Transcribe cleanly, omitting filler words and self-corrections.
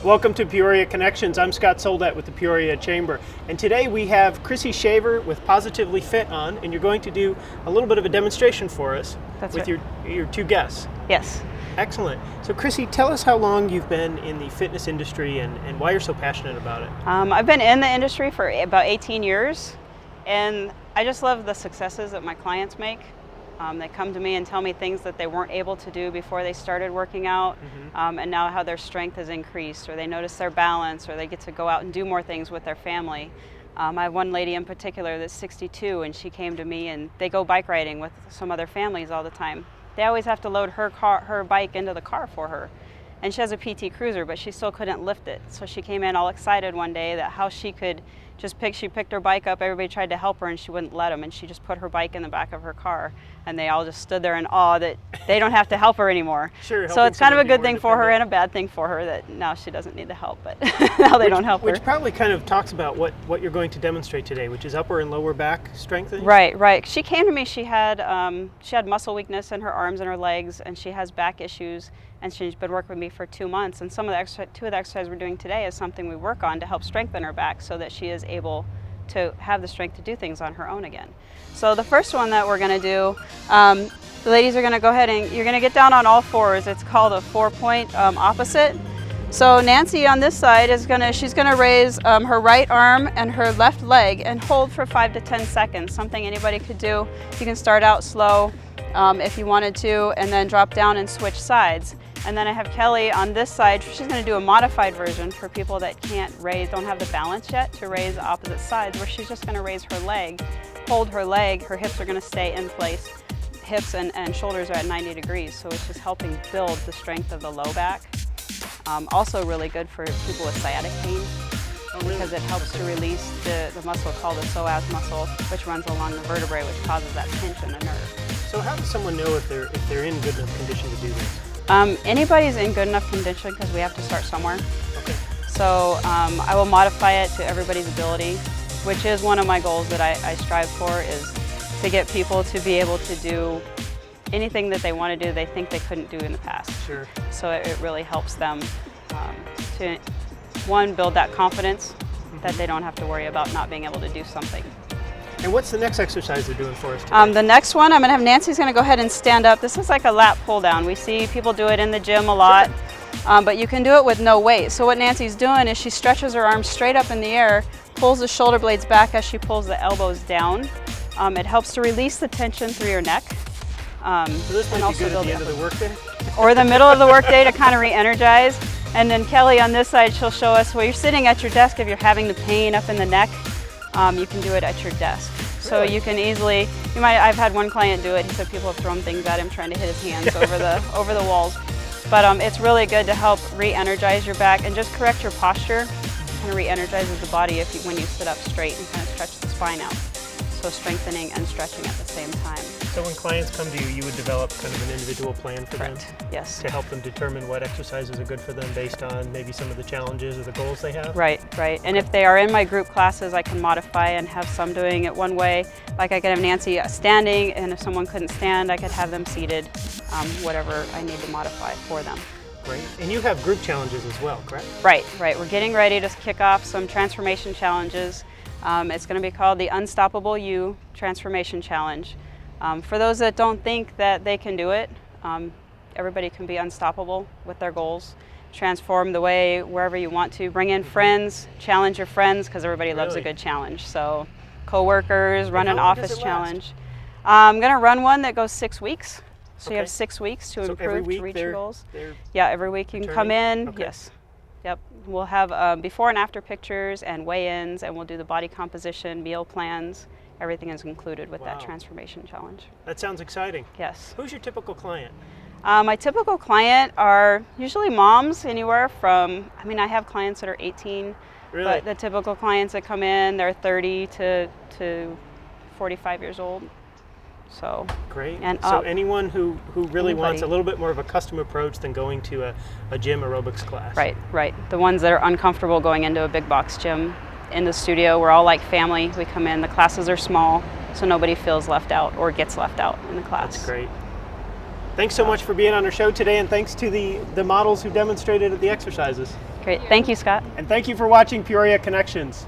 Welcome to Peoria Connections. I'm Scott Soldat with the Peoria Chamber, and today we have Chrissy Shaver with Positively Fit on, and you're going to do a little bit of a demonstration for us. That's with right. your two guests. Yes. Excellent. So Chrissy, tell us how long you've been in the fitness industry and why you're so passionate about it. I've been in the industry for about 18 years, and I just love the successes that my clients make. They come to me and tell me things that they weren't able to do before they started working out, and now how their strength has increased, or they notice their balance, or they get to go out and do more things with their family. I have one lady in particular that's 62, and she came to me, and they go bike riding with some other families all the time. They always have to load her bike into the car for her. And she has a PT Cruiser, but she still couldn't lift it. So she came in all excited one day that how she could she picked her bike up, everybody tried to help her and she wouldn't let them, and she just put her bike in the back of her car, and they all just stood there in awe that they don't have to help her anymore. Sure, so it's kind of a good thing for her and a bad thing for her that now she doesn't need the help, but now they don't help her. Which probably kind of talks about what you're going to demonstrate today, which is upper and lower back strengthening. Right. She came to me, she had muscle weakness in her arms and her legs, and she has back issues, and she's been working with me for 2 months, and two of the exercises we're doing today is something we work on to help strengthen her back so that she is able to have the strength to do things on her own again. So the first one that we're going to do, the ladies are going to go ahead and you're going to get down on all fours. It's called a 4-point opposite. So Nancy on this side she's going to raise her right arm and her left leg and hold for 5 to 10 seconds, something anybody could do. You can start out slow if you wanted to, and then drop down and switch sides. And then I have Kelly on this side. She's going to do a modified version for people that don't have the balance yet to raise the opposite sides, where she's just going to raise her leg, hold her leg, her hips are going to stay in place. Hips and shoulders are at 90 degrees, so it's just helping build the strength of the low back. Also really good for people with sciatic pain, because it helps to release the muscle called the psoas muscle, which runs along the vertebrae, which causes that pinch in the nerve. So how does someone know if they're in good enough condition to do this? Anybody's in good enough condition, because we have to start somewhere. Okay. So I will modify it to everybody's ability, which is one of my goals that I strive for, is to get people to be able to do anything that they want to do they think they couldn't do in the past. Sure. So it really helps them to, one, build that confidence that they don't have to worry about not being able to do something. And what's the next exercise they're doing for us today? The next one, I'm going to have Nancy's going to go ahead and stand up. This is like a lat pull down. We see people do it in the gym a lot, but you can do it with no weight. So what Nancy's doing is she stretches her arms straight up in the air, pulls the shoulder blades back as she pulls the elbows down. It helps to release the tension through your neck. So this might be good at the end of the workday? Or the middle of the workday to kind of re-energize. And then Kelly on this side, she'll show us, while you're sitting at your desk, if you're having the pain up in the neck, you can do it at your desk. So you can easily, I've had one client do it. He said people have thrown things at him trying to hit his hands over the walls. But it's really good to help re-energize your back and just correct your posture. Kind of re-energizes the body when you sit up straight and kind of stretch the spine out. So strengthening and stretching at the same time. So when clients come to you, you would develop kind of an individual plan for them? Yes. To help them determine what exercises are good for them based on maybe some of the challenges or the goals they have? Right. And if they are in my group classes, I can modify and have some doing it one way. Like I could have Nancy standing, and if someone couldn't stand, I could have them seated, whatever I need to modify for them. Great. And you have group challenges as well, correct? Right. We're getting ready to kick off some transformation challenges. It's going to be called the Unstoppable You Transformation Challenge. For those that don't think that they can do it, everybody can be unstoppable with their goals. Transform the way wherever you want to. Bring in friends, challenge your friends, because everybody loves a good challenge. So co-workers, run an office challenge. I'm going to run one that goes 6 weeks. So you have 6 weeks to improve, to reach your goals. Yeah, every week you can come in. Okay. Yes. Yep, we'll have before and after pictures and weigh-ins, and we'll do the body composition, meal plans. Everything is included with that transformation challenge. That sounds exciting. Yes. Who's your typical client? My typical client are usually moms, anywhere from, I have clients that are 18, Really? But the typical clients that come in, they're 30 to 45 years old. So great. And so anyone who really wants a little bit more of a custom approach than going to a gym aerobics class. Right. The ones that are uncomfortable going into a big box gym. In the studio, we're all like family. We come in, the classes are small, so nobody feels left out or gets left out in the class. That's great. Thanks so much for being on our show today, and thanks to the models who demonstrated at the exercises. Great. Thank you, Scott. And thank you for watching Peoria Connections.